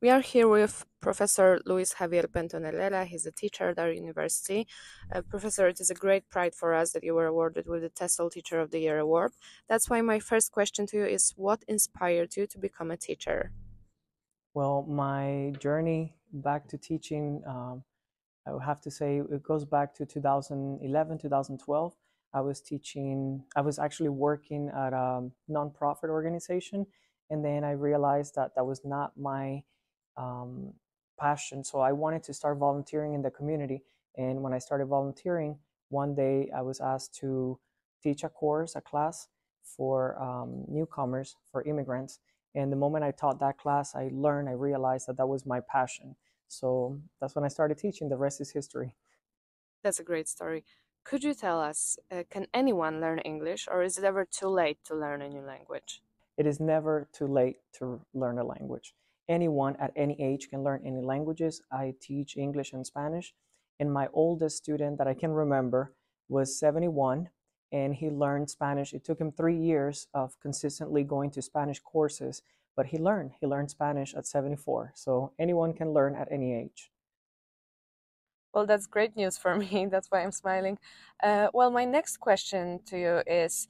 We are here with Professor Luis Javier Pentón Herrera. He's a teacher at our university. Professor, it is a great pride for us that you were awarded with the TESOL Teacher of the Year award. That's why my first question to you is, what inspired you to become a teacher? Well, my journey back to teaching, I would have to say it goes back to 2011, 2012. I was actually working at a nonprofit organization, and then I realized that that was not my um, passion. So I wanted to start volunteering in the community. And when I started volunteering, one day I was asked to teach a course, a class for newcomers, for immigrants. And the moment I taught that class, I realized that that was my passion. So that's when I started teaching. The rest is history. That's a great story. Could you tell us, can anyone learn English, or is it ever too late to learn a new language? It is never too late to learn a language. Anyone at any age can learn any languages. I teach English and Spanish, and my oldest student that I can remember was 71, and he learned Spanish. It took him 3 years of consistently going to Spanish courses, but he learned. He learned Spanish at 74. So anyone can learn at any age. Well, that's great news for me. That's why I'm smiling. My next question to you is,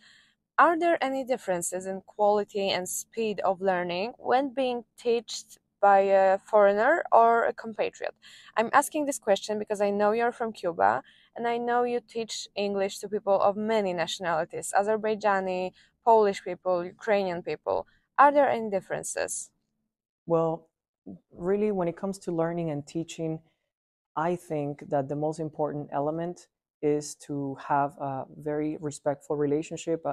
are there any differences in quality and speed of learning when being taught by a foreigner or a compatriot? I'm asking this question because I know you're from Cuba and I know you teach English to people of many nationalities, Azerbaijani, Polish people, Ukrainian people. Are there any differences? Well, really, when it comes to learning and teaching, I think that the most important element is to have a very respectful relationship,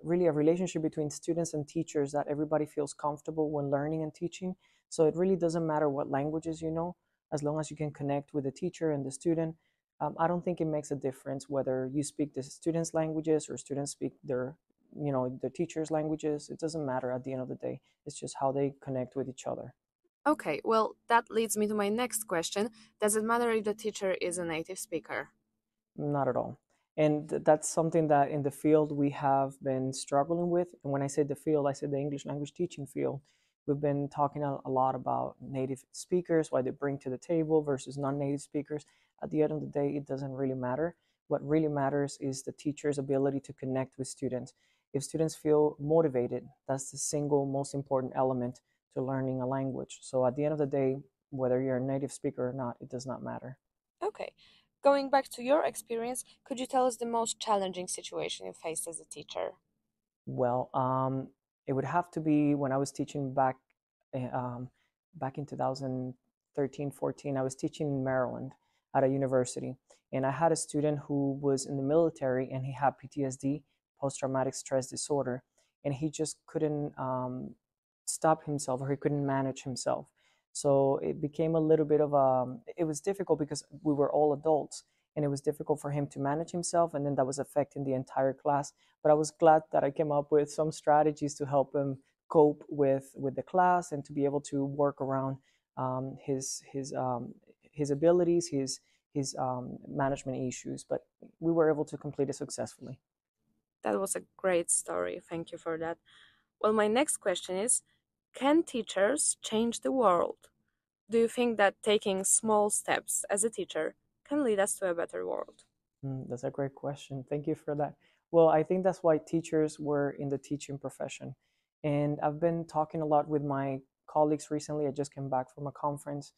really a relationship between students and teachers that everybody feels comfortable when learning and teaching. So it really doesn't matter what languages you know, as long as you can connect with the teacher and the student. I don't think it makes a difference whether you speak the students' languages or students speak their teachers' languages. It doesn't matter at the end of the day. It's just how they connect with each other. Okay, well, that leads me to my next question. Does it matter if the teacher is a native speaker? Not at all. And that's something that in the field we have been struggling with. And when I say the field, I said the English language teaching field. We've been talking a lot about native speakers, what they bring to the table versus non native speakers. At the end of the day, it doesn't really matter. What really matters is the teacher's ability to connect with students. If students feel motivated, that's the single most important element to learning a language. So at the end of the day, whether you're a native speaker or not, it does not matter. Okay. Going back to your experience, could you tell us the most challenging situation you faced as a teacher? Well, it would have to be when I was teaching back in 2013, 14. I was teaching in Maryland at a university, and I had a student who was in the military and he had PTSD, post-traumatic stress disorder, and he just couldn't stop himself or he couldn't manage himself. So it became a little bit of it was difficult because we were all adults and it was difficult for him to manage himself, and then that was affecting the entire class. But I was glad that I came up with some strategies to help him cope with the class and to be able to work around um, his his um, his abilities, his management issues. But we were able to complete it successfully. That was a great story. Thank you for that. Well, my next question is, can teachers change the world? Do you think that taking small steps as a teacher can lead us to a better world? That's a great question. Thank you for that. Well, I think that's why teachers were in the teaching profession. And I've been talking a lot with my colleagues recently. I just came back from a conference.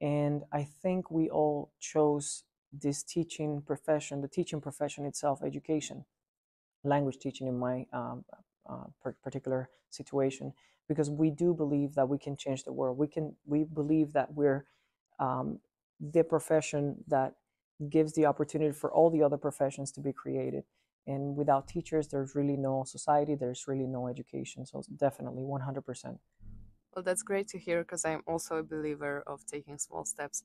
And I think we all chose this teaching profession, the teaching profession itself, education, language teaching in my particular situation, because we do believe that we can change the world. We believe that we're um, the profession that gives the opportunity for all the other professions to be created. And without teachers, there's really no society, there's really no education. So definitely 100%. Well, that's great to hear because I'm also a believer of taking small steps.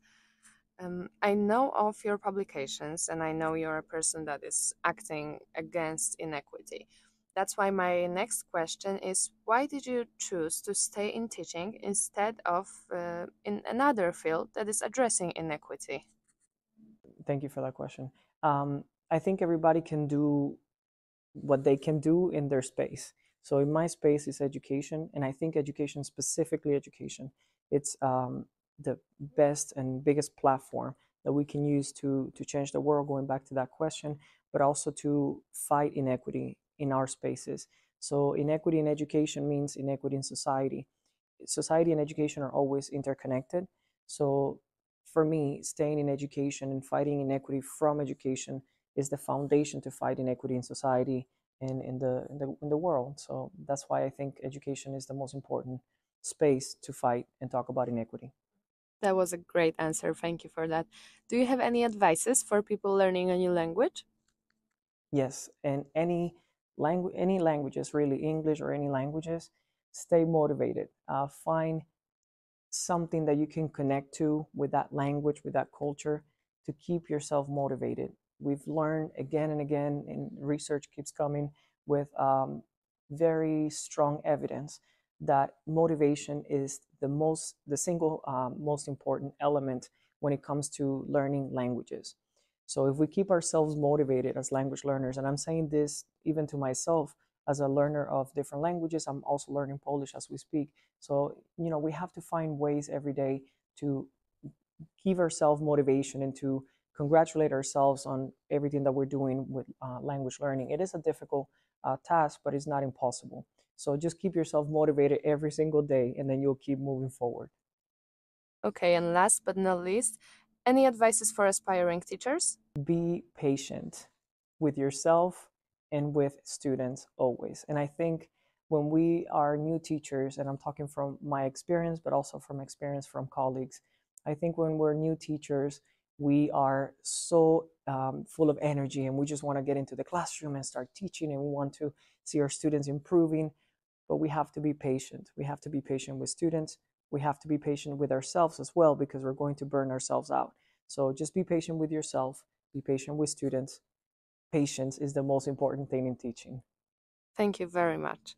I know of your publications and I know you're a person that is acting against inequity. That's why my next question is, why did you choose to stay in teaching instead of in another field that is addressing inequity? Thank you for that question. I think everybody can do what they can do in their space. So in my space is education, and I think education, specifically education, It's the best and biggest platform that we can use to change the world, going back to that question, but also to fight inequity in our spaces. So inequity in education means inequity in society. Society and education are always interconnected. So for me, staying in education and fighting inequity from education is the foundation to fight inequity in society and in the world. So that's why I think education is the most important space to fight and talk about inequity. That was a great answer. Thank you for that. Do you have any advices for people learning a new language? Yes, and any languages, really English or any languages, stay motivated. Find something that you can connect to with that language, with that culture, to keep yourself motivated. We've learned again and again, and research keeps coming with very strong evidence that motivation is the single most important element when it comes to learning languages. So if we keep ourselves motivated as language learners, and I'm saying this even to myself as a learner of different languages, I'm also learning Polish as we speak. So, we have to find ways every day to give ourselves motivation and to congratulate ourselves on everything that we're doing with language learning. It is a difficult task, but it's not impossible. So just keep yourself motivated every single day, and then you'll keep moving forward. Okay, and last but not least, any advices for aspiring teachers? Be patient with yourself and with students always. And I think when we are new teachers, and I'm talking from my experience, but also from experience from colleagues, I think when we're new teachers, we are so full of energy and we just want to get into the classroom and start teaching and we want to see our students improving. But we have to be patient. We have to be patient with students. We have to be patient with ourselves as well because we're going to burn ourselves out. So just be patient with yourself, be patient with students. Patience is the most important thing in teaching. Thank you very much.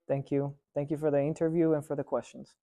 Thank you. Thank you for the interview and for the questions.